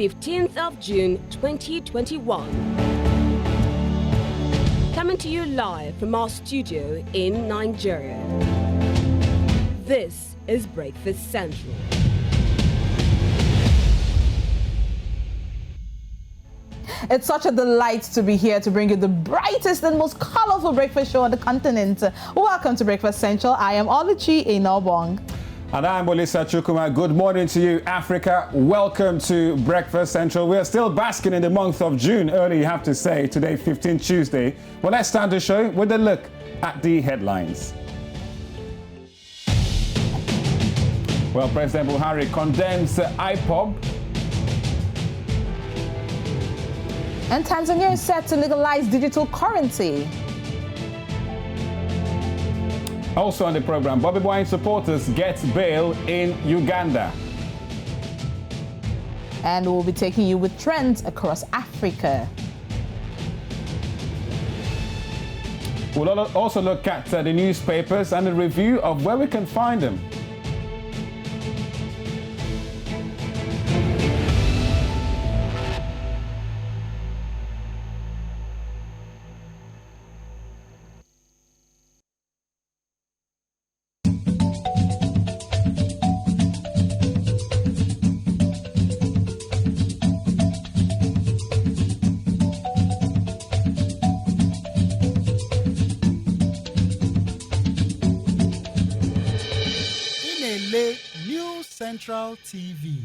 15th of June 2021. Coming to you live from our studio in Nigeria. This is Breakfast Central. It's such a delight to be here to bring you the brightest and most colorful breakfast show on the continent. Welcome to Breakfast Central. I am Oluchi Enobong. And I'm Olisa Chukuma. Good morning to you, Africa. Welcome to Breakfast Central. We are still basking in the month of June. Early, you have to say, today, 15 Tuesday. Well, let's start the show with a look at the headlines. Well, President Buhari condemns IPOB. And Tanzania is set to legalize digital currency. Also on the program, Bobby Wine supporters get bail in Uganda. And we'll be taking you with trends across Africa. We'll also look at the newspapers and a review of where we can find them. New Central TV.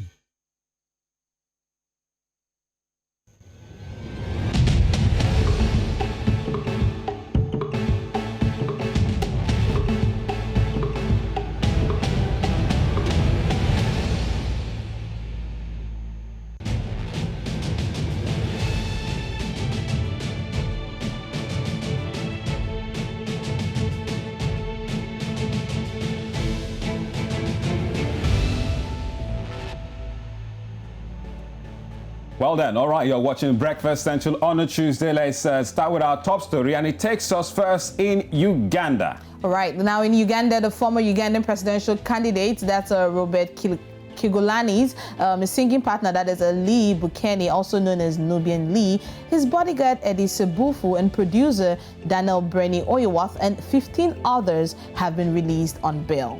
Well then, all right, you're watching Breakfast Central on a Tuesday. Let's start with our top story, and it takes us first in Uganda. All right, now in Uganda, the former Ugandan presidential candidate, that's Robert Kigulani's singing partner, that is Lee Bukeni, also known as Nubian Lee, his bodyguard Eddie Sebufu, and producer Daniel Brenny Oyewath, and 15 others have been released on bail.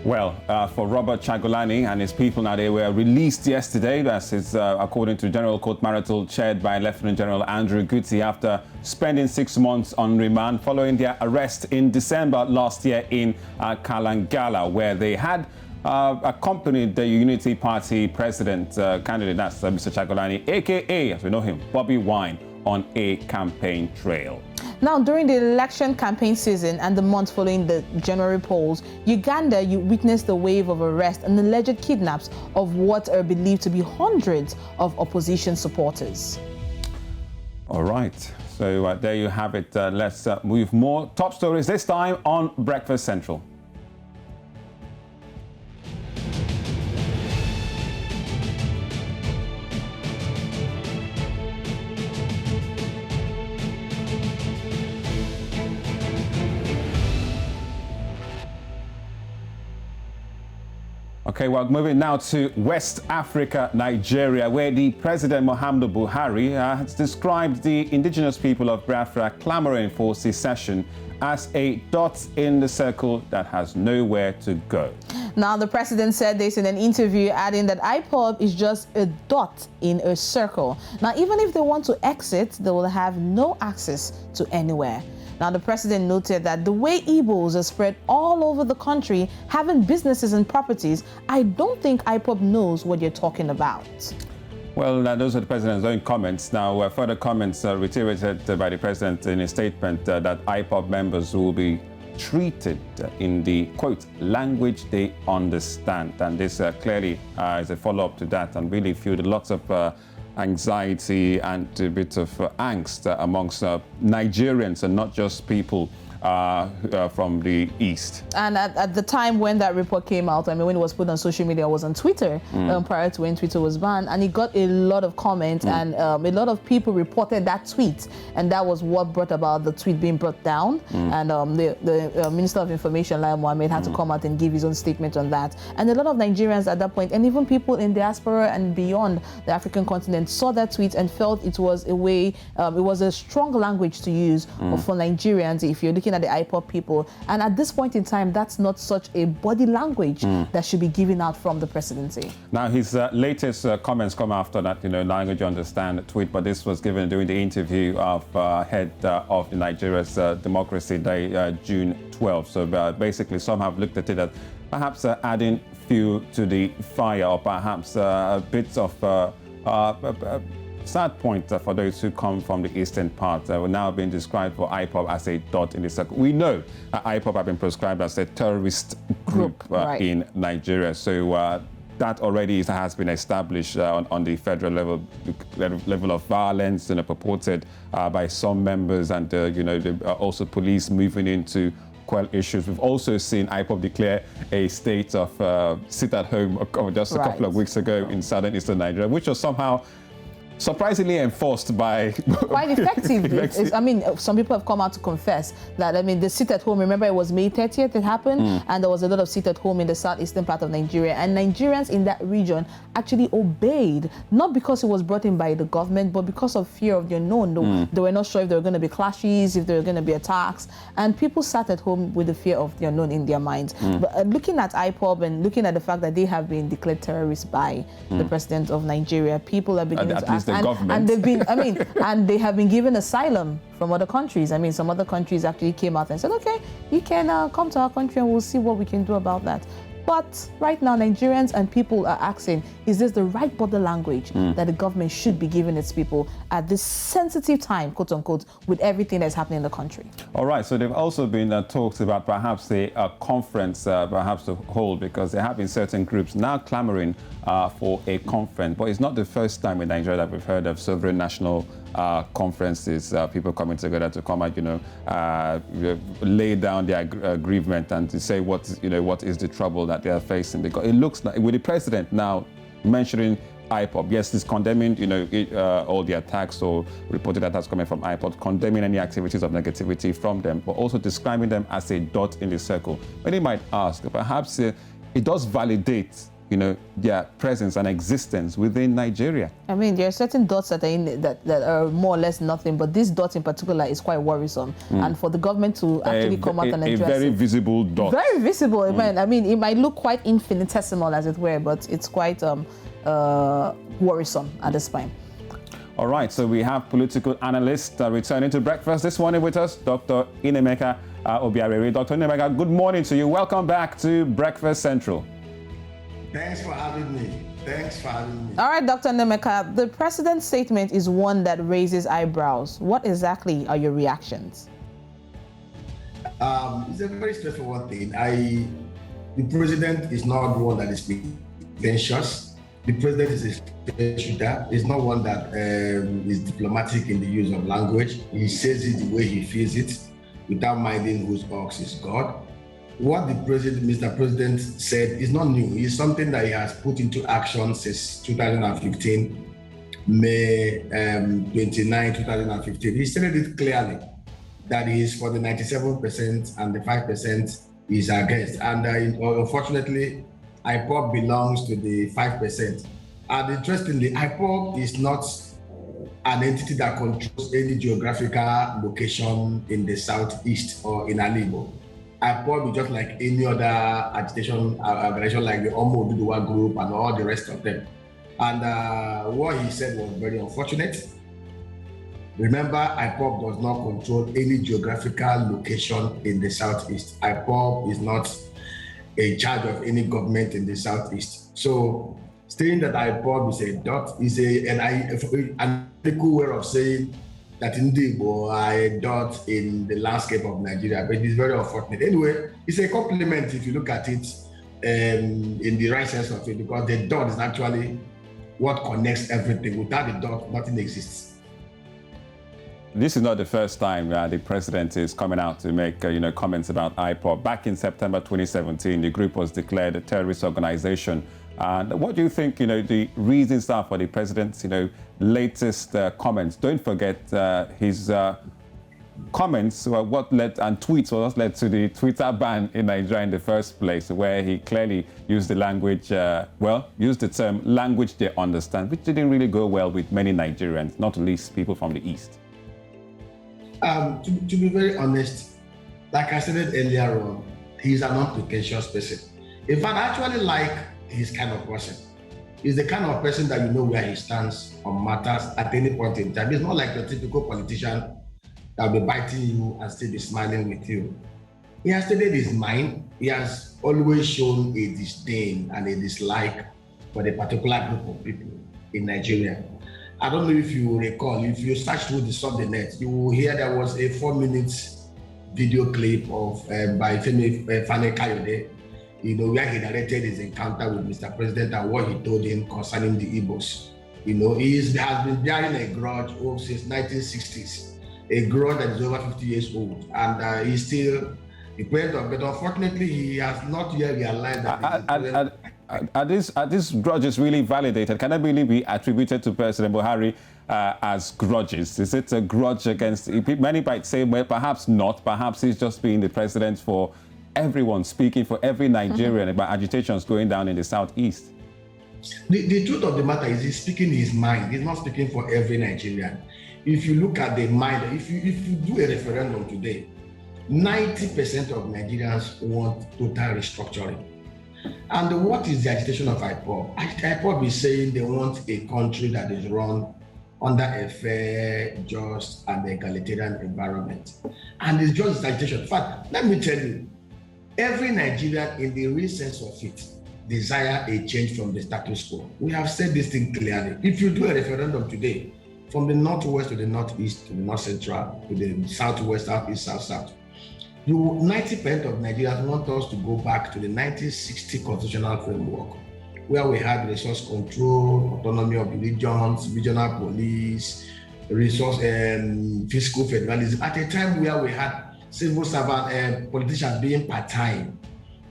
Well, for Robert Kigulani and his people now, they were released yesterday. That is according to General Court Marital chaired by Lieutenant General Andrew Guti after spending 6 months on remand following their arrest in December last year in Kalangala, where they had accompanied the Unity Party president candidate, that's Mr. Kigulani, aka, as we know him, Bobby Wine, on a campaign trail. Now, during the election campaign season and the months following the January polls, Uganda witnessed a wave of arrests and alleged kidnaps of what are believed to be hundreds of opposition supporters. All right, so there you have it. Let's move more top stories, this time on Breakfast Central. Okay, well, moving now to West Africa, Nigeria, where the President Muhammadu Buhari has described the indigenous people of Biafra clamoring for secession as a dot in the circle that has nowhere to go. Now, the president said this in an interview, adding that IPOB is just a dot in a circle. Now, even if they want to exit, they will have no access to anywhere. Now, the president noted that the way Igbos are spread all over the country, having businesses and properties, I don't think IPOB knows what you're talking about. Well, those are the president's own comments. Now, further comments reiterated by the president in a statement that IPOB members will be treated in the, quote, language they understand. And this clearly is a follow-up to that, and really fueled lots of anxiety and a bit of angst amongst Nigerians, and not just people from the east. And at the time when that report came out, I mean, when it was put on social media, it was on Twitter, prior to when Twitter was banned, and it got a lot of comments, and a lot of people reported that tweet, and that was what brought about the tweet being brought down. And the Minister of Information, Lai Mohammed, had to come out and give his own statement on that. And a lot of Nigerians at that point, and even people in diaspora and beyond the African continent, saw that tweet and felt it was a way, it was a strong language to use for Nigerians if you're looking at the IPOB people. And at this point in time, that's not such a body language that should be given out from the presidency. Now, his latest comments come after that, language understand tweet, but this was given during the interview of head of the Nigeria's Democracy Day, June 12th. So basically, some have looked at it as perhaps adding fuel to the fire, or perhaps a bit of sad point for those who come from the eastern part. We're now being described for IPOB as a dot in the circle. We know that IPOB have been prescribed as a terrorist group in Nigeria. So that already has been established on the federal level of violence, purported by some members, and also police moving into quell issues. We've also seen IPOB declare a state of sit at home just a couple of weeks ago in southern eastern Nigeria, which was somehow surprisingly enforced by... Quite effective. I mean, some people have come out to confess that, I mean, the sit at home, remember it was May 30th it happened, and there was a lot of sit at home in the southeastern part of Nigeria, and Nigerians in that region actually obeyed, not because it was brought in by the government, but because of fear of the unknown. They were not sure if there were going to be clashes, if there were going to be attacks, and people sat at home with the fear of the unknown in their minds. But looking at IPOB and looking at the fact that they have been declared terrorists by the president of Nigeria, people are beginning to ask. And they've been, I mean, and they have been given asylum from other countries. I mean, some other countries actually came out and said, okay, you can come to our country and we'll see what we can do about that. But right now, Nigerians and people are asking, is this the right body language that the government should be giving its people at this sensitive time, quote unquote, with everything that's happening in the country? All right, so there've also been talks about perhaps a conference perhaps to hold, because there have been certain groups now clamoring for a conference. But it's not the first time in Nigeria that we've heard of sovereign national conferences, people coming together to come out, lay down their aggrievement and to say what is the trouble that they are facing. Because it looks like with the president now mentioning IPOB, yes, he's condemning all the attacks or reported attacks coming from IPOB, condemning any activities of negativity from them, but also describing them as a dot in the circle. Many might ask, perhaps it does validate their presence and existence within Nigeria. I mean, there are certain dots that are that are more or less nothing, but this dot in particular is quite worrisome. And for the government to actually come out and address it. A very visible dot. Very visible. I mean, it might look quite infinitesimal, as it were, but it's quite worrisome at this point. All right, so we have political analyst returning to breakfast this morning with us, Dr. Inemeka Obiarere. Dr. Inemeka, good morning to you. Welcome back to Breakfast Central. Thanks for having me. All right, Dr. Inemeka, the president's statement is one that raises eyebrows. What exactly are your reactions? It's a very straightforward thing. The president is not the one that is contentious. The president is a straight shooter. He's not one that is diplomatic in the use of language. He says it the way he feels it, without minding whose ox is God. What the president, Mr. President, said is not new. It's something that he has put into action since 2015, May 29, 2015. He stated it clearly that he is for the 97% and the 5% is against. And unfortunately, IPOB belongs to the 5%. And interestingly, IPOB is not an entity that controls any geographical location in the southeast or in Alibo. IPOB is just like any other agitation organization like the Omo Oduduwa group and all the rest of them. And what he said was very unfortunate. Remember, IPOB does not control any geographical location in the southeast. IPOB is not in charge of any government in the southeast. So saying that IPOB is a dot is an ethical way of saying that Ndibo are a dot in the landscape of Nigeria, but it's very unfortunate. Anyway, it's a compliment if you look at it in the right sense of it, because the dot is actually what connects everything. Without the dot, nothing exists. This is not the first time the president is coming out to make comments about IPOB. Back in September 2017, the group was declared a terrorist organization. And what do you think, the reasons are for the president's, latest comments? Don't forget his comments were what led, and tweets were what led to the Twitter ban in Nigeria in the first place, where he clearly used the language, used the term language they understand, which didn't really go well with many Nigerians, not least people from the East. To be very honest, like I said earlier on, he's an unpretentious person. In fact, I actually like his kind of person. He's the kind of person that you know where he stands on matters at any point in time. He's not like the typical politician that will be biting you and still be smiling with you. He has stated his mind. He has always shown a disdain and a dislike for the particular group of people in Nigeria. I don't know if you recall, if you search through the net, you will hear there was a 4-minute video clip of by Fane Kayode, where he narrated his encounter with Mr. President and what he told him concerning the Igbos. He has been bearing a grudge since 1960s. A grudge that is over 50 years old, and he's still the president. But unfortunately, he has not yet realized that. Are these grudges really validated? Can they really be attributed to President Buhari as grudges? Is it a grudge against? Many might say, well, perhaps not. Perhaps he's just being the president for everyone, speaking for every Nigerian about agitations going down in the southeast. The truth of the matter is, he's speaking his mind. He's not speaking for every Nigerian. If you look at the mind, if you do a referendum today, 90% of Nigerians want total restructuring. And what is the agitation of IPOB? IPOB is saying they want a country that is run under a fair, just, and egalitarian environment. And it's just agitation. In fact, let me tell you, every Nigerian in the real sense of it desire a change from the status quo. We have said this thing clearly. If you do a referendum today, from the northwest to the northeast to the north central to the southwest, southeast, south, 90% of Nigerians want us to go back to the 1960 constitutional framework, where we had resource control, autonomy of the regions, regional police, resource and fiscal federalism. At a time where we had civil servant politicians being part-time,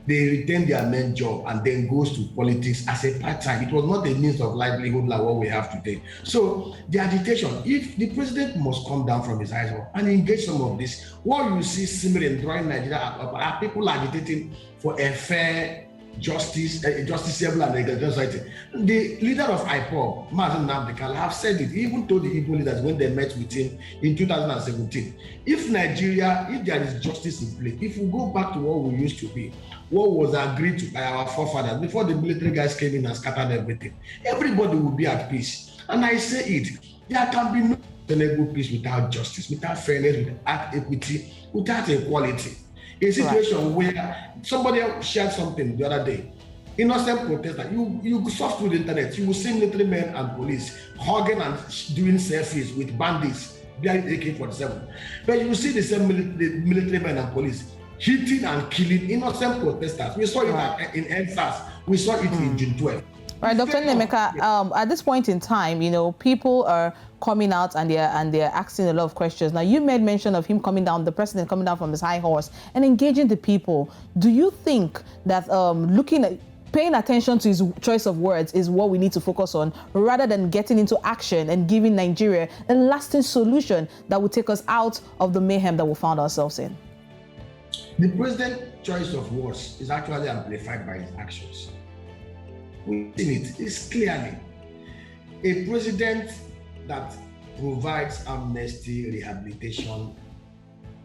they retain their main job and then goes to politics as a part-time. It was not a means of livelihood like what we have today. So the agitation, if the president must come down from his eyes and engage some of this, what you see simmering drawing Nigeria up are people agitating for a fair, justiciable and egalitarian society. The leader of IPOB, Mazen Nnamdi, have said it. He even told the Igbo leaders when they met with him in 2017, if there is justice in place, if we go back to what we used to be, what was agreed to by our forefathers before the military guys came in and scattered everything, everybody will be at peace. And I say it, there can be no sustainable peace without justice, without fairness, without equity, without equality. A situation where somebody shared something the other day, innocent protester, you surf through the internet, you will see military men and police hugging and doing selfies with bandits behind AK-47. But you see the same military men and police hitting and killing innocent protesters. We saw it in NSAS. We saw it in June 12. Right, Dr. Nemeka, at this point in time, people are coming out and they're asking a lot of questions. Now, you made mention of him coming down, the president coming down from his high horse and engaging the people. Do you think that paying attention to his choice of words is what we need to focus on, rather than getting into action and giving Nigeria a lasting solution that will take us out of the mayhem that we found ourselves in? The president's choice of words is actually amplified by his actions. We've seen it. It's clearly a president that provides amnesty, rehabilitation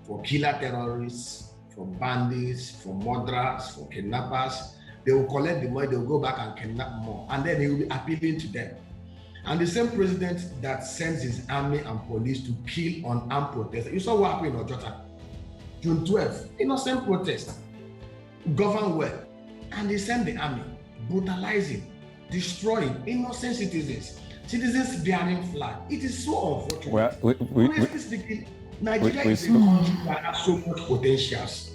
for killer terrorists, for bandits, for murderers, for kidnappers. They will collect the money, they will go back and kidnap more, and then he will be appealing to them. And the same president that sends his army and police to kill unarmed protesters. You saw what happened in Ojota, June 12th, innocent protest, govern well, and they send the army, brutalizing, destroying innocent citizens bearing flag. It is so unfortunate. Honestly speaking, Nigeria is a country that has so much potentials.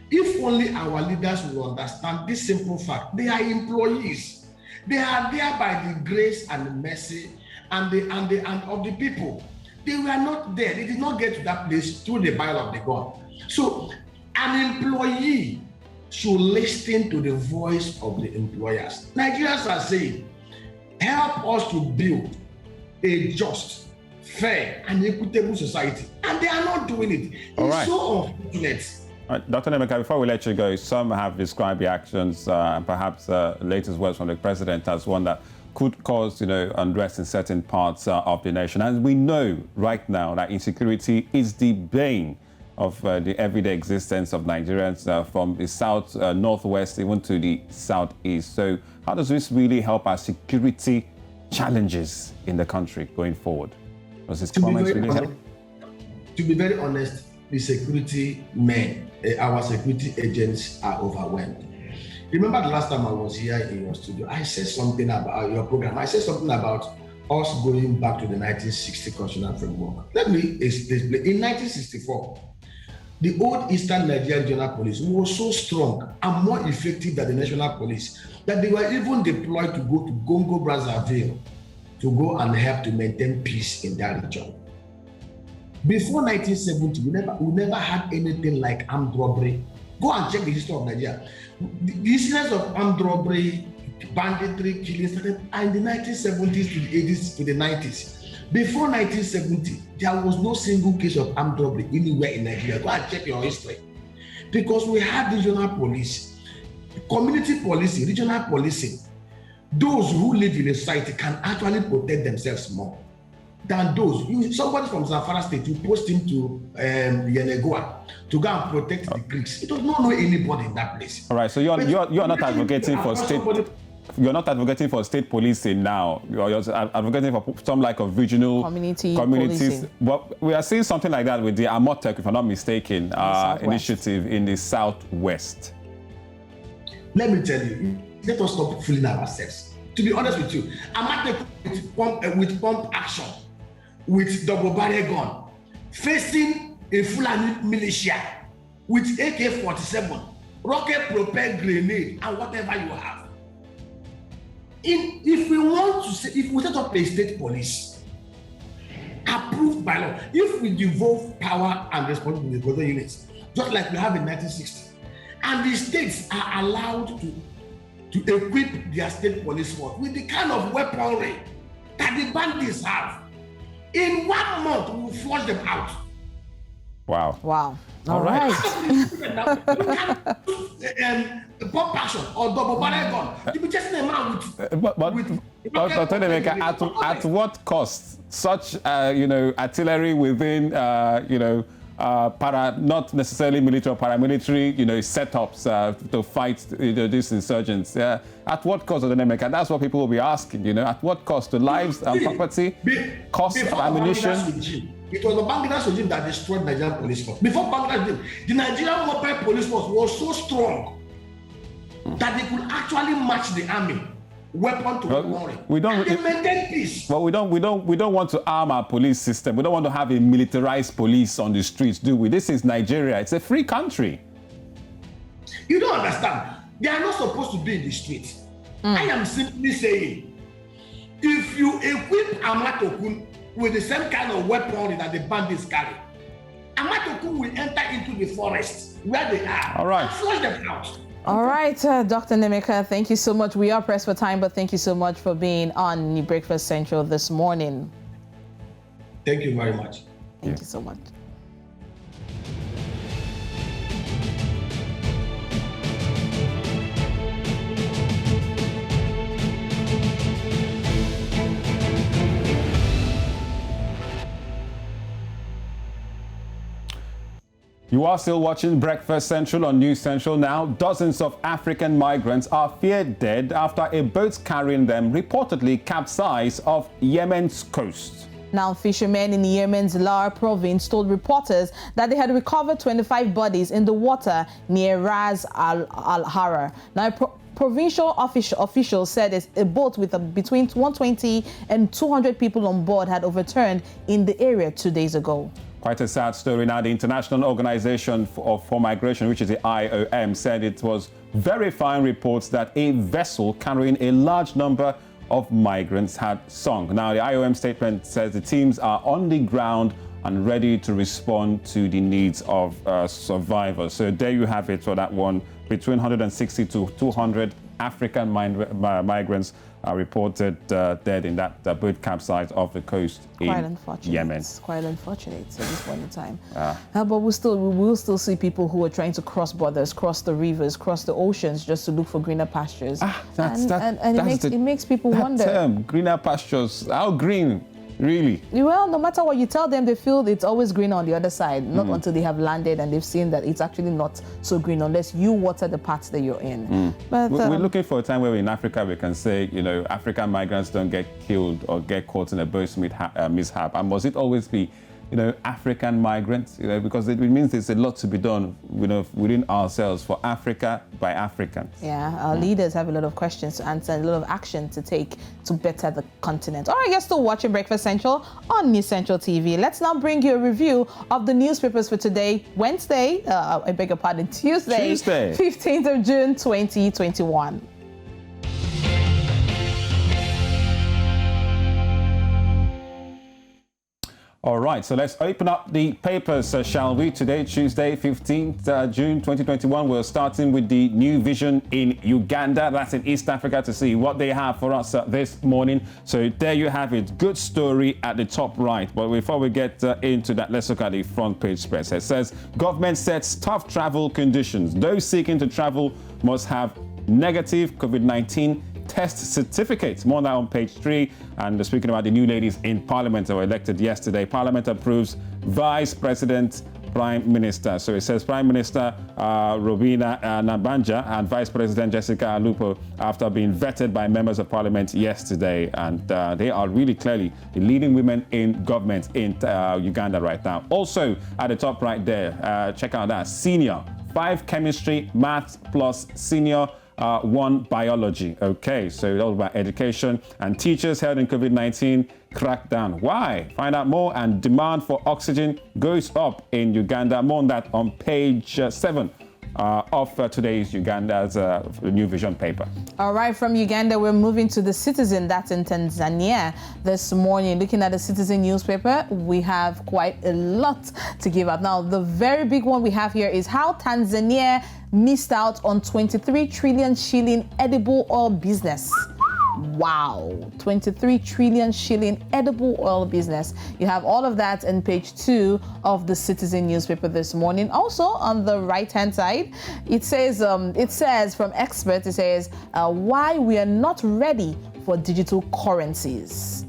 If only our leaders will understand this simple fact, they are employees. They are there by the grace and the mercy and of the people. They were not there. They did not get to that place through the barrel of the gun. So an employee should listen to the voice of the employers. Nigerians are saying, help us to build a just, fair, and equitable society. And they are not doing it. It's so unfortunate. Dr. Nemeka, before we let you go, some have described the actions and perhaps latest words from the president as one that could cause, unrest in certain parts of the nation. And we know right now that insecurity is the bane of the everyday existence of Nigerians from the south, northwest, even to the southeast. So how does this really help our security challenges in the country going forward? Does this comments really help? To be very honest, the security men, our security agents are overwhelmed. Remember the last time I was here in your studio, I said something about your program. I said something about us going back to the 1960 constitutional framework. Let me explain. In 1964, the old Eastern Nigerian Regional Police was so strong and more effective than the National Police that they were even deployed to go to Congo Brazzaville to go and help to maintain peace in that region. Before 1970, we never had anything like armed robbery. Go and check the history of Nigeria. The incidents of armed robbery, banditry, killing started in the 1970s to the 80s to the 90s. Before 1970, there was no single case of armed robbery anywhere in Nigeria. Go and check your history. Because we had regional police, community policing, regional policing. Those who live in a society can actually protect themselves more than those. Somebody from Zamfara State, you post him to Yenegoa to go and protect the Greeks. He does not know anybody in that place. All right, so you're not advocating for state. You're not advocating for state policing now. You're advocating for some like of regional communities. Policing. Well, we are seeing something like that with the Amotek, if I'm not mistaken, initiative in the southwest. Let me tell you, let us stop fooling ourselves. To be honest with you, Amotek with pump action, with double barrel gun, facing a Fulani militia with AK-47, rocket-propelled grenade, and whatever you have. If we set up a state police approved by law, if we devolve power and responsibility to the other units, just like we have in 1960, and the states are allowed to equip their state police force with the kind of weaponry that the bandits have, in 1 month we will flush them out. Wow. Wow. All right. Pump action or double barrel gun. You be chasing a man with at what cost? Such artillery within not necessarily military or paramilitary setups to fight these insurgents. At what cost, Dr. Nemeka? That's what people will be asking. At what cost to lives and property, cost of ammunition. It was the Bangladesh regime that destroyed the Nigerian police force. Before Bangladesh, the Nigerian mobile police force was so strong that they could actually match the army, weapon to weapon. They maintain peace. Well, we don't want to arm our police system. We don't want to have a militarized police on the streets, do we? This is Nigeria. It's a free country. You don't understand. They are not supposed to be in the streets. I am simply saying, if you equip Amatokun with the same kind of weaponry that the bandits carry, Amatokun will enter into the forest where they are. All right. And flush them out. All right, Dr. Nemeka, thank you so much. We are pressed for time, but thank you so much for being on the Breakfast Central this morning. Thank you very much. Thank you so much. You are still watching Breakfast Central on News Central now. Dozens of African migrants are feared dead after a boat carrying them reportedly capsized off Yemen's coast. Now, fishermen in Yemen's Lar province told reporters that they had recovered 25 bodies in the water near Ras al-Hara. Now, provincial officials said a boat with between 120 and 200 people on board had overturned in the area 2 days ago. Quite a sad story now. The International Organization for Migration, which is the IOM, said it was verifying reports that a vessel carrying a large number of migrants had sunk. Now, the IOM statement says the teams are on the ground and ready to respond to the needs of survivors. So there you have it for that one. Between 160 to 200 African migrants are reported dead in that boat capsized off the coast in Yemen. It's quite unfortunate at this point in time. But we will still see people who are trying to cross borders, cross the rivers, cross the oceans just to look for greener pastures. It makes people wonder. Term, greener pastures, how green? Really? Well, no matter what you tell them, they feel it's always green on the other side, not until they have landed and they've seen that it's actually not so green unless you water the parts that you're in. But we're looking for a time where in Africa we can say, you know, African migrants don't get killed or get caught in a boat mishap. And must it always be, you know, African migrants? You know, because it means there's a lot to be done, you know, within ourselves for Africa by Africans. Yeah, our leaders have a lot of questions to answer and a lot of action to take to better the continent. All right, you're still watching Breakfast Central on News Central TV. Let's now bring you a review of the newspapers for today, Wednesday, I beg your pardon, Tuesday, 15th of June, 2021. All right, so let's open up the papers, shall we? Today, Tuesday, 15th June 2021, we're starting with the New Vision in Uganda. That's in East Africa, to see what they have for us this morning. So there you have it. Good story at the top right. But before we get into that, let's look at the front page spread. It says, government sets tough travel conditions. Those seeking to travel must have negative COVID-19 test certificates. More now on page 3. And speaking about the new ladies in Parliament that were elected yesterday, Parliament approves Vice President, Prime Minister. So it says Prime Minister Robina Nabanja and Vice President Jessica Alupo after being vetted by members of Parliament yesterday. And they are really clearly the leading women in government in Uganda right now. Also at the top right there, check out that senior 5 chemistry, maths plus senior 1 biology. Okay, so all about education and teachers held in COVID-19 crackdown. Why? Find out more. And demand for oxygen goes up in Uganda. More on that on page 7 of today's Uganda's New Vision paper. All right, from Uganda, we're moving to the Citizen. That's in Tanzania this morning. Looking at the Citizen newspaper, we have quite a lot to give out. Now, the very big one we have here is how Tanzania missed out on 23 trillion shilling edible oil business. Wow, 23 trillion shilling edible oil business. You have all of that in page 2 of the Citizen newspaper this morning. Also on the right-hand side, it says from experts, it says why we are not ready for digital currencies.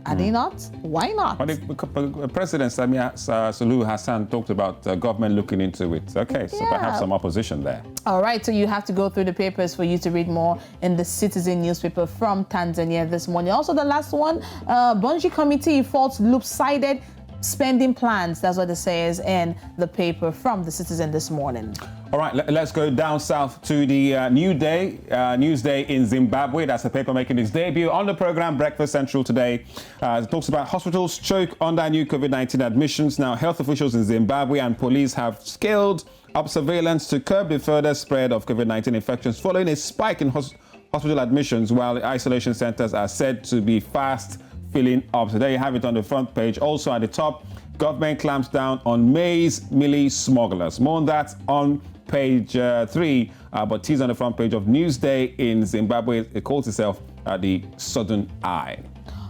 Are they not? Why not? But President Samia Suluhu Hassan talked about government looking into it. Okay, so perhaps some opposition there. All right, so you have to go through the papers for you to read more in the Citizen newspaper from Tanzania this morning. Also, the last one, Bunji Committee faults lopsided spending plans. That's what it says in the paper from the Citizen this morning. All right, let's go down south to the Newsday in Zimbabwe. That's the paper making its debut on the program Breakfast Central today. It talks about hospitals choke under new COVID-19 admissions. Now, health officials in Zimbabwe and police have scaled up surveillance to curb the further spread of COVID-19 infections following a spike in hospital admissions, while the isolation centers are said to be fast filling up. So there you have it on the front page. Also at the top, government clamps down on maize millie smugglers. More on that on page 3, but teased on the front page of Newsday in Zimbabwe. It calls itself the Southern Eye.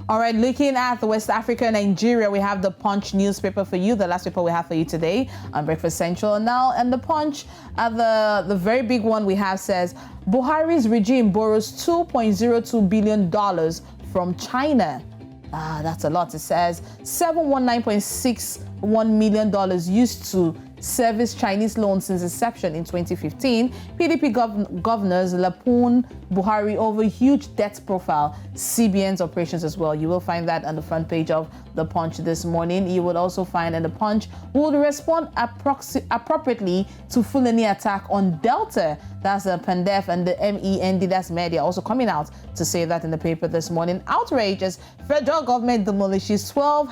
All right, looking at West Africa and Nigeria, we have the Punch newspaper for you, the last paper we have for you today on Breakfast Central. Now, and the Punch, the very big one we have says, Buhari's regime borrows $2.02 billion from China. That's a lot. It says $719.61 million used to service Chinese loans since inception in 2015. PDP governors Lapun Buhari over huge debt profile, CBN's operations as well. You will find that on the front page of the Punch this morning. You will also find in the Punch would respond appropriately to Fulani attack on Delta. That's the Pandef and the MEND, that's media, also coming out to say that in the paper this morning. Outrage as federal government demolishes 12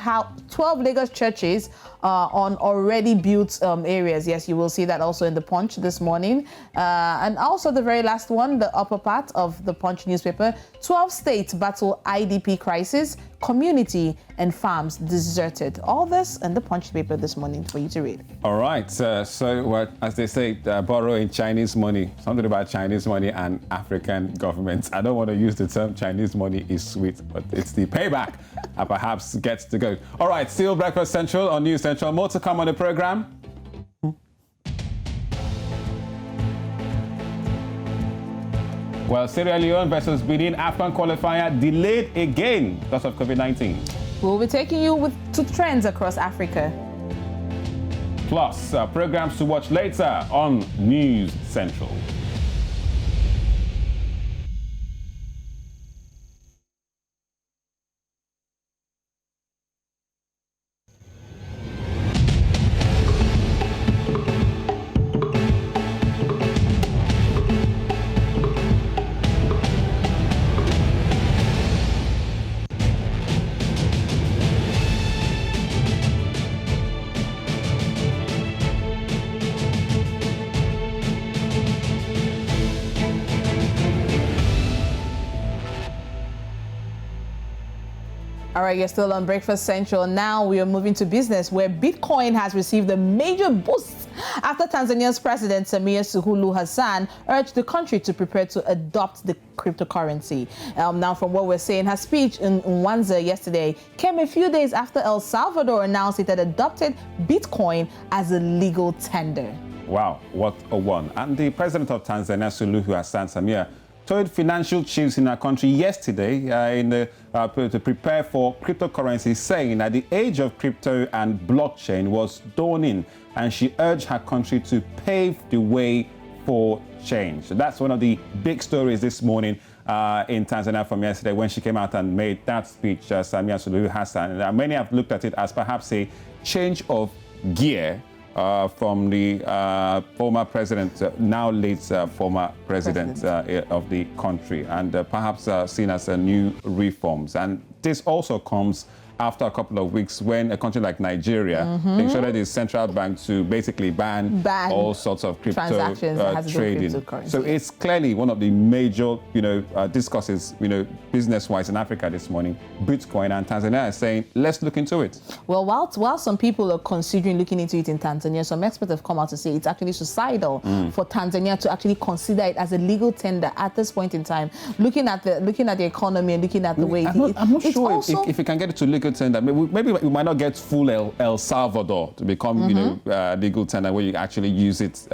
Lagos churches on already built areas. Yes, you will see that also in the Punch this morning. And also the very last one, the upper part of the Punch newspaper, 12 states battle IDP crisis, community and farms deserted. All this in the Punch paper this morning for you to read. All right. So, as they say, borrowing Chinese money, something about Chinese money and African governments. I don't want to use the term Chinese money is sweet, but it's the payback and perhaps gets to go. All right. Still Breakfast Central on News Central. More to come on the program. Well, Sierra Leone versus Benin AFCON qualifier delayed again because of COVID-19. We'll be taking you to trends across Africa. Plus, programs to watch later on News Central. All right, you're still on Breakfast Central. Now we are moving to business, where Bitcoin has received a major boost after Tanzania's President Samia Suluhu Hassan urged the country to prepare to adopt the cryptocurrency. Now, from what we're saying, her speech in Mwanza yesterday came a few days after El Salvador announced it had adopted Bitcoin as a legal tender. Wow, what a one. And the President of Tanzania, Suluhu Hassan Samia, told financial chiefs in our country yesterday to prepare for cryptocurrency, saying that the age of crypto and blockchain was dawning, and she urged her country to pave the way for change. So that's one of the big stories this morning in Tanzania from yesterday when she came out and made that speech, Samia Suluhu Hassan. Many have looked at it as perhaps a change of gear from the former president, now late former president of the country, and perhaps seen as a new reforms. And this also comes after a couple of weeks when a country like Nigeria instructed its central bank to basically ban all sorts of crypto transactions trading. So it's clearly one of the major, discussions, business-wise in Africa this morning. Bitcoin, and Tanzania is saying, let's look into it. Well, while some people are considering looking into it in Tanzania, some experts have come out to say it's actually suicidal for Tanzania to actually consider it as a legal tender at this point in time. Looking at the economy and looking at the way I'm not sure if we can get it to legal tender. Maybe we might not get full El Salvador to become legal tender, where you actually use it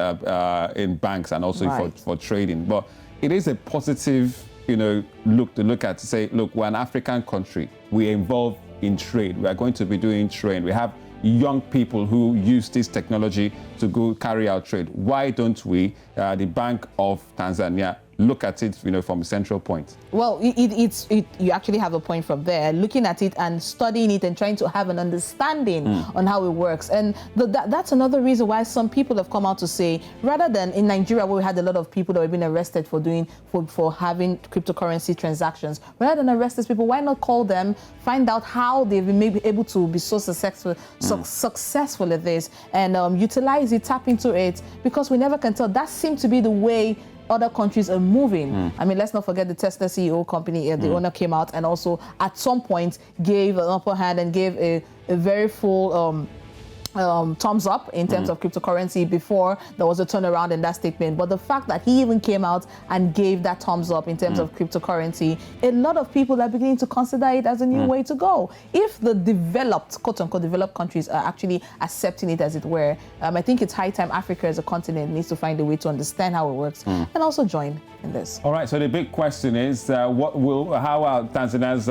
in banks and also for trading. But it is a positive look at to say, look, we're an African country. We are involved in trade. We are going to be doing trade. We have young people who use this technology to go carry out trade. Why don't we, the Bank of Tanzania, look at it, from a central point? Well, you actually have a point from there, looking at it and studying it and trying to have an understanding on how it works. And that's another reason why some people have come out to say, rather than in Nigeria, where we had a lot of people that were being arrested for having cryptocurrency transactions, rather than arrest these people, why not call them, find out how they've been able to be so successful at this, and utilize it, tap into it, because we never can tell. That seemed to be the way other countries are moving. I mean, let's not forget the Tesla CEO company, the owner came out and also at some point gave an upper hand and gave a very full thumbs up in terms of cryptocurrency before there was a turnaround in that statement. But the fact that he even came out and gave that thumbs up in terms of cryptocurrency, a lot of people are beginning to consider it as a new way to go. If the developed, quote-unquote, developed countries are actually accepting it, as it were, I think it's high time Africa as a continent needs to find a way to understand how it works and also join in this. All right, so the big question is, how are Tanzanians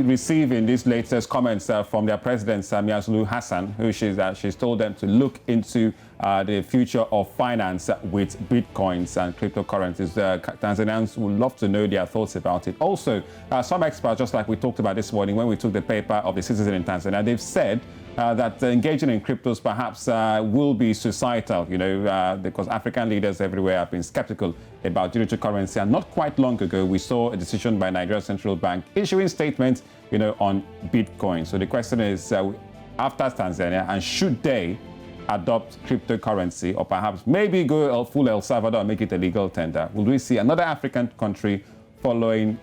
receiving these latest comments from their president, Samia Suluhu Hassan, who she's told them to look into the future of finance with bitcoins and cryptocurrencies. Tanzanians would love to know their thoughts about it. Also, some experts, just like we talked about this morning when we took the paper of the citizen in Tanzania, they've said that engaging in cryptos perhaps will be societal, because African leaders everywhere have been skeptical about digital currency. And not quite long ago, we saw a decision by Nigeria Central Bank issuing statements, on Bitcoin. So the question is, after Tanzania, and should they adopt cryptocurrency, or perhaps maybe go full El Salvador and make it a legal tender? Will we see another African country following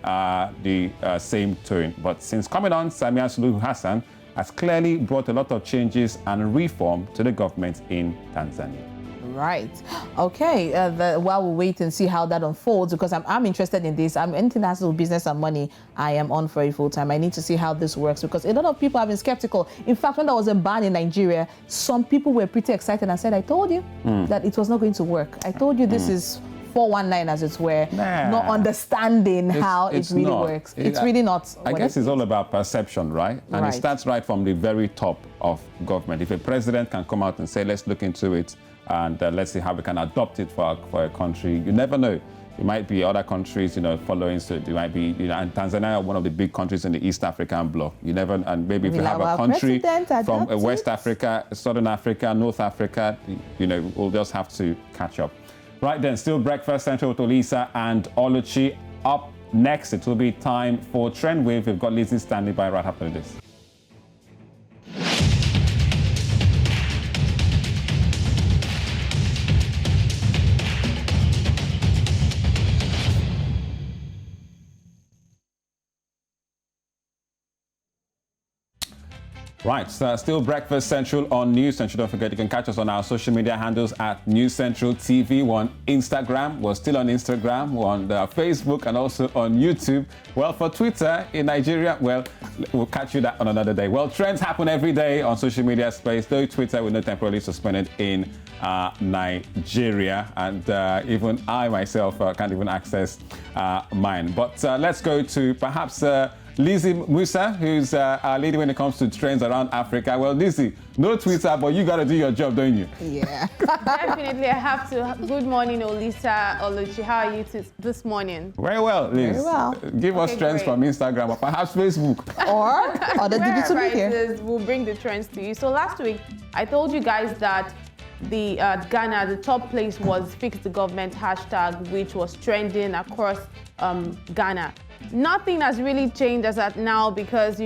the same tone? But since coming on, Samia Suluhu Hassan has clearly brought a lot of changes and reform to the government in Tanzania. Right. Okay. While we wait and see how that unfolds, because I'm interested in this. Anything that has to do with business and money, I am on for it full time. I need to see how this works, because a lot of people have been skeptical. In fact, when there was a ban in Nigeria, some people were pretty excited and said, I told you that it was not going to work. I told you this is 419, as it were, not understanding how it really works. It's really not. I guess it's all about perception, right? And it starts right from the very top of government. If a president can come out and say, let's look into it, and let's see how we can adopt it for a country. You never know. It might be other countries, following suit. It might be, and Tanzania, one of the big countries in the East African bloc. You never, and maybe if you have a country from West Africa, Southern Africa, North Africa, we'll just have to catch up. Right then, still Breakfast Central with Olisa and Oluchi. Up next, it will be time for Trend Wave. We've got Lizzie standing by right after this. Right, so still Breakfast Central on News Central. Don't forget, you can catch us on our social media handles at News Central TV. We're on Instagram. We're still on Instagram. We're on Facebook and also on YouTube. Well, for Twitter in Nigeria, well, we'll catch you that on another day. Well, trends happen every day on social media space, though Twitter will not temporarily suspended in Nigeria. And even I myself can't even access mine. But let's go to perhaps Lizzie Musa, who's our lady when it comes to trends around Africa. Well, Lizzie, no Twitter, but you got to do your job, don't you? Yeah. Definitely, I have to. Good morning, Olisa, Oluchi. How are you this morning? Very well, Liz. Very well. Give us trends from Instagram or perhaps Facebook. or the digital media. We'll bring the trends to you. So last week, I told you guys that the Ghana, the top place was Fix the Government hashtag, which was trending across Ghana. Nothing has really changed as at now, because,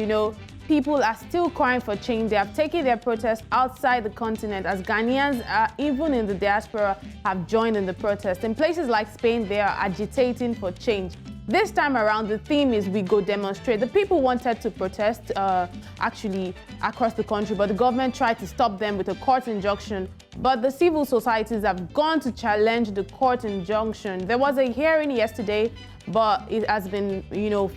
people are still crying for change. They have taken their protest outside the continent, as Ghanaians, even in the diaspora, have joined in the protest. In places like Spain, they are agitating for change. This time around, the theme is We Go Demonstrate. The people wanted to protest actually across the country, but the government tried to stop them with a court injunction. But the civil societies have gone to challenge the court injunction. There was a hearing yesterday, but it has been,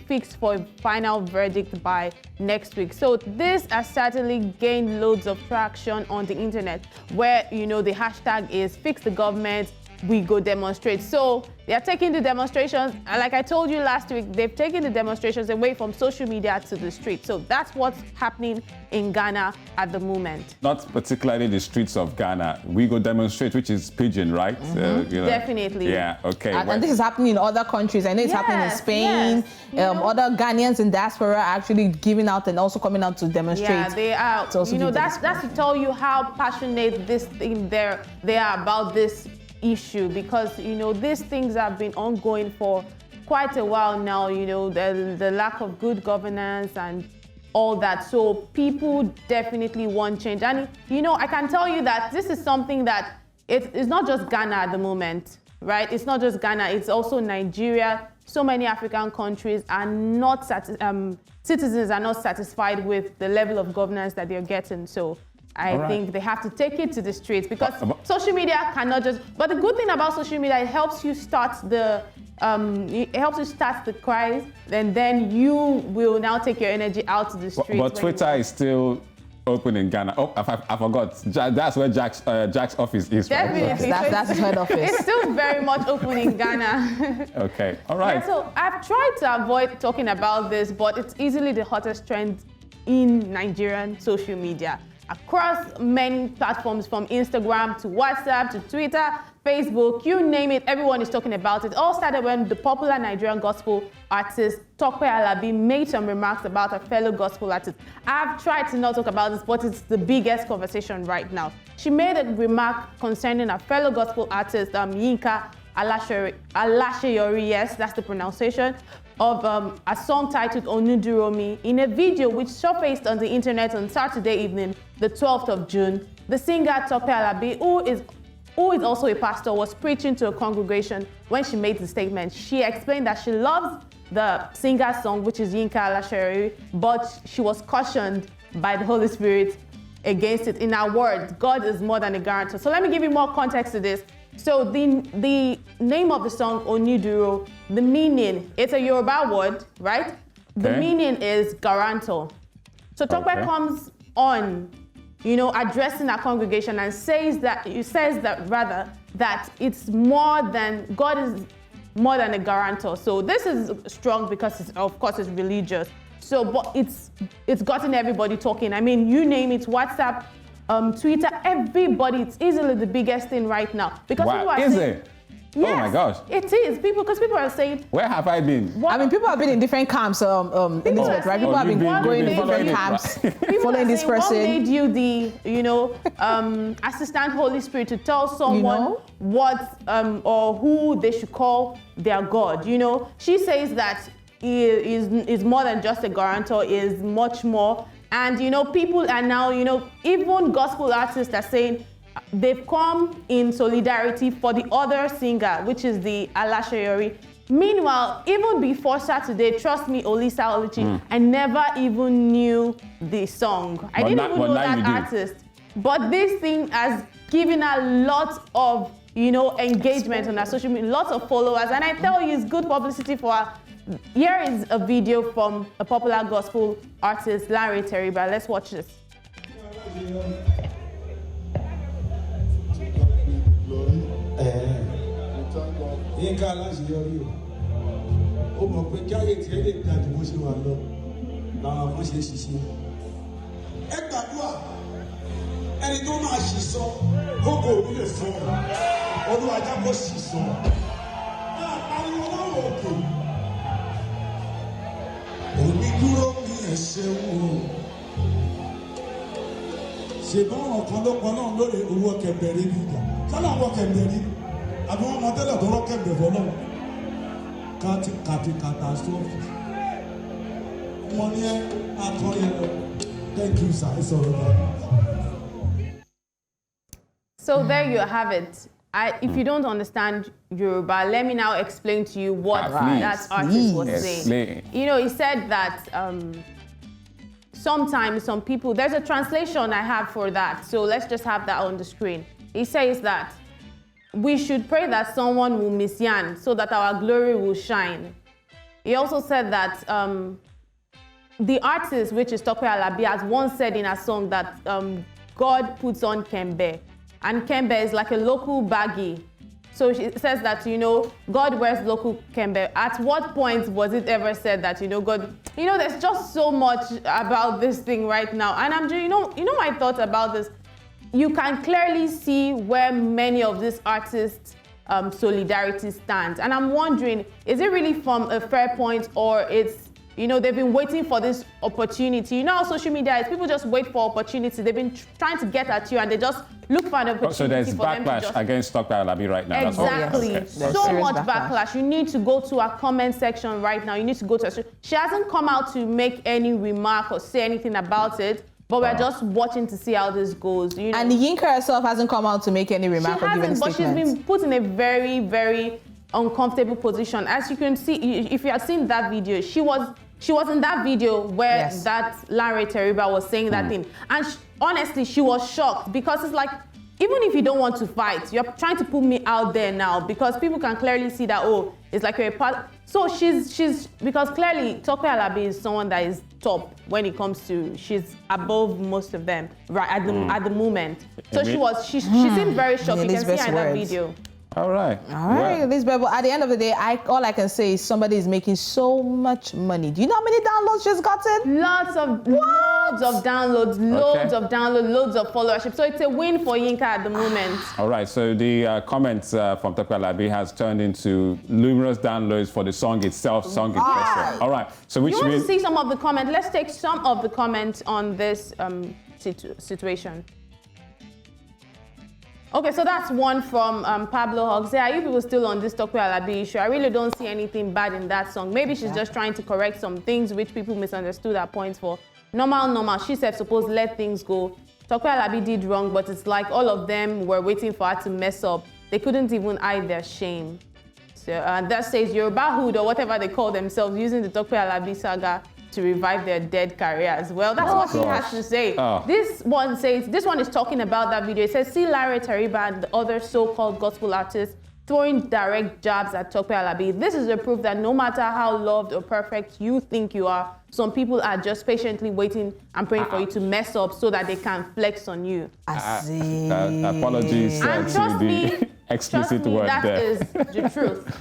fixed for a final verdict by next week. So this has certainly gained loads of traction on the internet, where, the hashtag is Fix the Government, We Go Demonstrate. So they are taking the demonstrations, like I told you last week, they've taken the demonstrations away from social media to the street. So that's what's happening in Ghana at the moment. Not particularly the streets of Ghana. We Go Demonstrate, which is pidgin, right? Definitely. Yeah, okay. And this is happening in other countries. I know it's happening in Spain. Other Ghanaians in diaspora are actually giving out and also coming out to demonstrate. Yeah, they are. That's to tell you how passionate they are about this issue, because these things have been ongoing for quite a while now, the lack of good governance and all that. So people definitely want change. And I can tell you that this is something that it's not just Ghana at the moment, right? It's not just Ghana, it's also Nigeria. So many African countries are not citizens are not satisfied with the level of governance that they're getting. So I think they have to take it to the streets, because social media cannot just. But the good thing about social media, it helps you start the cries, and then you will now take your energy out to the streets. But Twitter is still open in Ghana. Oh, I forgot. That's where Jack's office is. Definitely, right? That's his head office. It's still very much open in Ghana. Okay, all right. Yeah, so I've tried to avoid talking about this, but it's easily the hottest trend in Nigerian social media. Across many platforms, from Instagram to WhatsApp to Twitter, Facebook, you name it, everyone is talking about it. It all started when the popular Nigerian gospel artist Tope Alabi made some remarks about a fellow gospel artist. I've tried to not talk about this, but it's the biggest conversation right now. She made a remark concerning a fellow gospel artist, Yinka Alasheyori, yes, that's the pronunciation, of a song titled Onuduromi, in a video which surfaced on the internet on Saturday evening, the 12th of June the singer Tope Alabi, who is also a pastor, was preaching to a congregation when she made the statement. She explained that she loves the singer's song, which is Yinka Alasheri, but she was cautioned by the Holy Spirit against it. In our words, God is more than a guarantor. So let me give you more context to this. So the name of the song, Oniduro, the meaning, it's a Yoruba word, right? The meaning is guarantor. So Tope comes on, addressing our congregation and says that it's more than, God is more than a guarantor. So this is strong because of course it's religious. So, but it's gotten everybody talking. I mean, you name it, WhatsApp, Twitter, everybody. It's easily the biggest thing right now because people are saying, it? Yes, oh my gosh. It is because people are saying, where have I been? I mean, people have been in different camps, Elizabeth, right? People have been going in different camps, following this person. What made you the, assistant Holy Spirit to tell someone what or who they should call their God? She says that he is more than just a guarantor, is much more. And people are now, even gospel artists are saying they've come in solidarity for the other singer, which is the Alasheri. Meanwhile, even before Saturday, trust me, Olisa and Oluchi, I never even knew the song. I didn't even know that artist. But this thing has given a lot of, engagement on our social media, lots of followers. And I tell you, it's good publicity for her. Here is a video from a popular gospel artist, Larry Teriba. Let's watch this. Yínká Aláṣeyọrí ó mọ̀ pé kí ayé tiẹ̀ lè dájú bó ṣe wà lọ làwọn ọmọ ṣe ṣiṣẹ́. Ẹ gbàdúrà ẹni tó máa ṣì sọ kókò òbí lè sọ Olúwa jẹ́ kó ṣì sọ. Ẹ àpariwo láwọn òkè. Onídúró ní ẹ̀ṣẹ̀ wò. Ṣèbọn ọ̀kan ló pọn náà lórí owó kẹ̀mbẹ̀rẹ̀ ní ìjà. Sọ́nà àwọn kẹ̀mbẹ̀rẹ̀ àbí wọn mọ tẹ́lẹ̀ tó rọ́ kẹ̀mbẹ̀ fọlọ́. Kàti catastrophe. Wọ́n ní akọrin ẹ̀rọ. Thank you, sir. It's all over. So there you have it. If you don't understand Yoruba, let me now explain to you what that artist was saying. He said that sometimes some people, there's a translation I have for that, so let's just have that on the screen. He says that we should pray that someone will misyan so that our glory will shine. He also said that the artist, which is Tope Alabi, has once said in a song that God puts on kembe. And kembe is like a local baggy. So she says that, God wears local kembe. At what point was it ever said that, God, there's just so much about this thing right now. And I'm just, my thoughts about this. You can clearly see where many of these artists' solidarity stands. And I'm wondering, is it really from a fair point, or it's, they've been waiting for this opportunity. How social media is, people just wait for opportunity. They've been trying to get at you and they just look for an opportunity. So there's for them backlash against Tope Alabi right now. Exactly. So much backlash. You need to go to our comment section right now. You need to go to she hasn't come out to make any remark or say anything about it. But we're just watching to see how this goes. And Yinka herself hasn't come out to make any remark or give any statement. But she's been put in a very, very uncomfortable position. As you can see, if you have seen that video, she was in that video where that Larry Teriba was saying that thing. And honestly, she was shocked because it's like, even if you don't want to fight, you're trying to put me out there now because people can clearly see that, it's like you're a part. So she's because clearly Tope Alabi is someone that is top when it comes to, she's above most of them right at the moment. So she seemed very shocked. You can see her in that video. All right, Elizabeth, but at the end of the day, all I can say is somebody is making so much money. Do you know how many downloads she's gotten? Loads of downloads, loads of followership. So it's a win for Yinka at the moment. All right, so the comments from Tope Alabi has turned into numerous downloads for the song itself, All right, so which you want to see some of the comments? Let's take some of the comments on this situation. Okay, so that's one from Pablo Hoggs. Are you people still on this Tope Alabi issue? I really don't see anything bad in that song. Maybe she's just trying to correct some things which people misunderstood at points for. Normal. She said, suppose let things go. Tokwe Alabi did wrong, but it's like all of them were waiting for her to mess up. They couldn't even hide their shame. So that says Yoruba Hood or whatever they call themselves, using the Tokwe Alabi saga to revive their dead career as well. That's what he has to say. This one is talking about that video. It says, see Larry Teriba and the other so-called gospel artists throwing direct jabs at Tokwe Alabi. This is a proof that no matter how loved or perfect you think you are, some people are just patiently waiting and praying for you to mess up so that they can flex on you. Apologies and to the explicit word that there. is the truth.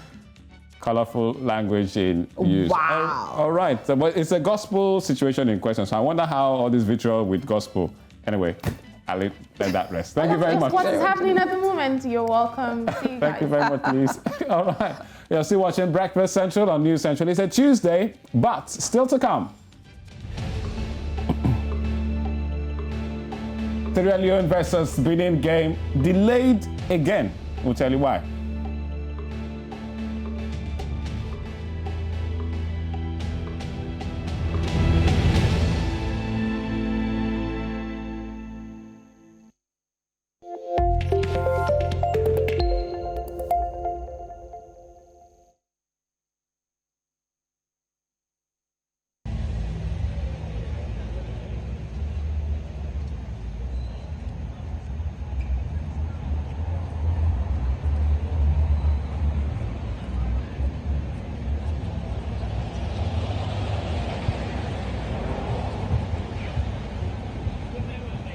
Colorful language in use. Wow. All right, so, but it's a gospel situation in question, so I wonder how all this vitriol with gospel. Anyway, I'll let that rest. Thank you very much. What is happening at the moment? You're welcome. See you guys. Thank you very much, please. All right, you're still watching Breakfast Central on News Central. It's a Tuesday, but still to come. Sierra Leone versus Benin game delayed again. We'll tell you why.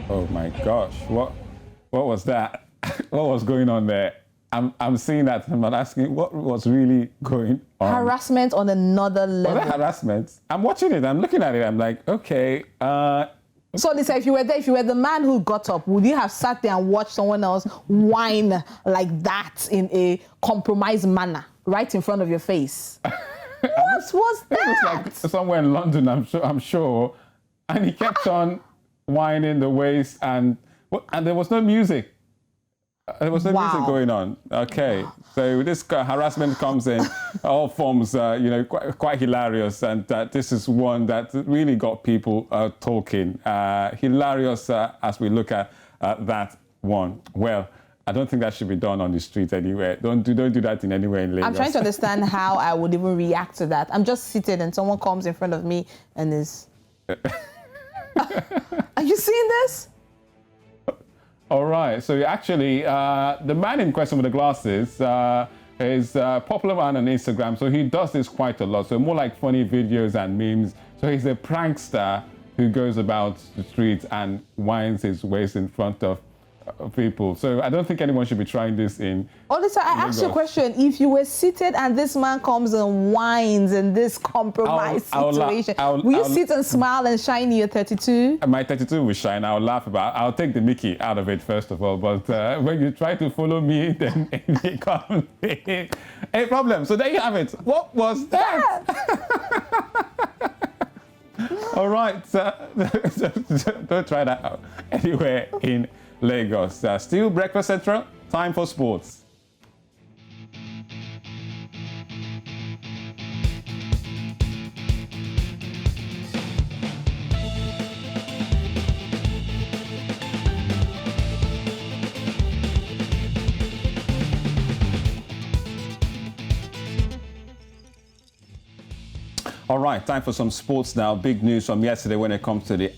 Oh my gosh, what was that? What was going on there? I'm seeing that and I'm asking what was really going on. Harassment on another level. Was that harassment? I'm watching it, I'm looking at it, I'm like, okay. So Lisa, if you were there, if you were the man who got up, would you have sat there and watched someone else whine like that in a compromised manner right in front of your face? What was that? It was like somewhere in London, I'm sure. And he kept on whining the waist and there was no music. There was no music going on. Okay, so this harassment comes in all forms, quite hilarious, and this is one that really got people talking. Hilarious as we look at that one. Well, I don't think that should be done on the street anywhere. Don't do that in anywhere in Lagos. I'm trying to understand how I would even react to that. I'm just seated and someone comes in front of me and is... Are you seeing this? All right. So actually, the man in question with the glasses is a popular man on Instagram. So he does this quite a lot. So more like funny videos and memes. So he's a prankster who goes about the streets and winds his waist in front of people. So I don't think anyone should be trying this in Olisa, I asked you a question. If you were seated and this man comes and whines in this compromised situation, will you sit and smile and shine your 32? My 32 will shine. I'll laugh I'll take the Mickey out of it first of all. But when you try to follow me, then it becomes a problem. So there you have it. What was that? All right. Don't try that out anywhere in Lagos. Still Breakfast Central, time for sports. All right, time for some sports now. Big news from yesterday when it comes to the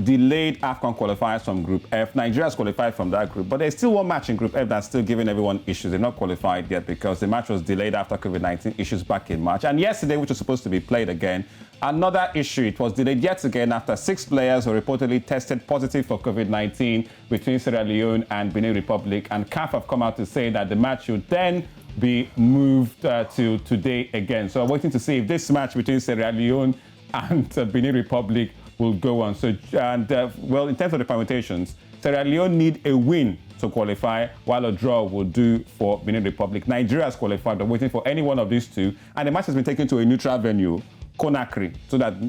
delayed AFCON qualifiers from Group F. Nigeria's qualified from that group, but there's still one match in Group F that's still giving everyone issues. They're not qualified yet because the match was delayed after COVID-19 issues back in March. And yesterday, which was supposed to be played again, another issue. It was delayed yet again after 6 players were reportedly tested positive for COVID-19 between Sierra Leone and Benin Republic. And CAF have come out to say that the match should then be moved to today again. So I'm waiting to see if this match between Sierra Leone and Benin Republic will go on. So, well, in terms of the permutations, Sierra Leone need a win to qualify, while a draw will do for Benin Republic. Nigeria has qualified. They're waiting for any one of these two. And the match has been taken to a neutral venue, Conakry, so that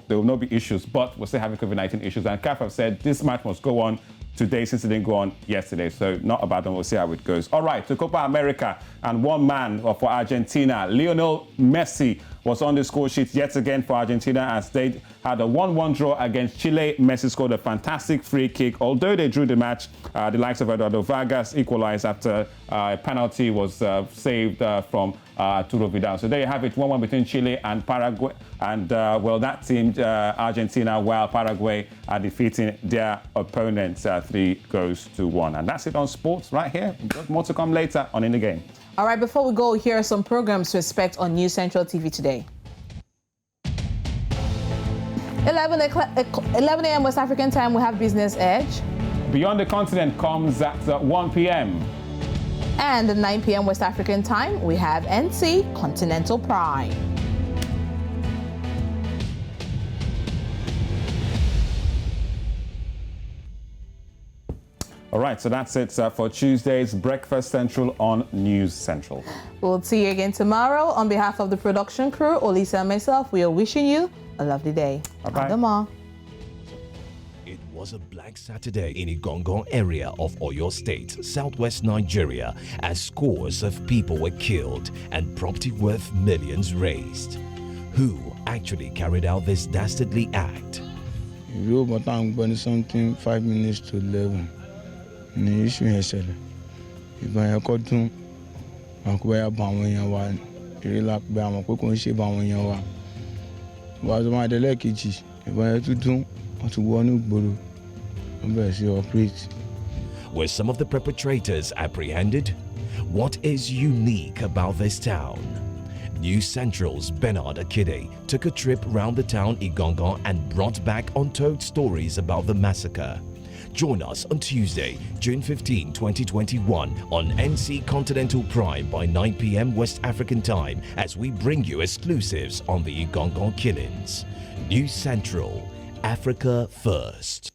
there will not be issues. But we're still having COVID-19 issues. And CAF have said this match must go on today since it didn't go on yesterday. So not about them. We'll see how it goes. All right, to Copa America, and one man for Argentina, Lionel Messi, was on the score sheet yet again for Argentina as they had a 1-1 draw against Chile. Messi scored a fantastic free kick. Although they drew the match, the likes of Eduardo Vargas equalized after a penalty was saved from Arturo Vidal. So there you have it, 1-1 between Chile and Paraguay. And, well, that team, Argentina, while Paraguay are defeating their opponents 3-1. And that's it on sports right here. More to come later on In the Game. All right, before we go, here are some programs to expect on News Central TV today. 11 a.m. West African time, we have Business Edge. Beyond the Continent comes at 1 p.m. And at 9 p.m. West African time, we have NC Continental Prime. All right, so that's it for Tuesday's Breakfast Central on News Central. We'll see you again tomorrow. On behalf of the production crew, Olisa and myself, we are wishing you a lovely day. Bye-bye. Adama. It was a black Saturday in Uganda area of Oyo State, southwest Nigeria, as scores of people were killed and property worth millions raised. Who actually carried out this dastardly act? Something 5 minutes to 11. Ní issue yẹn ṣẹlẹ̀ ìbọn yẹn kọ́ dún àwọn kó báyà bá àwọn èèyàn wa eré lápẹ́ àwọn pé kò ń ṣe bá àwọn èèyàn wa wọ́n tó máa délẹ̀ kejì ìbọn yẹn tún dún wọ́n tún wọnú ìgboro wọ́n bẹ̀rẹ̀ sí operate. Were some of the perpetrators apprehended? What is unique about this town? News Central's Bernard Akide took a trip round the town Igangan and brought back untold stories about the massacre. Join us on Tuesday, June 15, 2021 on NC Continental Prime by 9 p.m. West African time as we bring you exclusives on the Igangan killings. News Central, Africa First.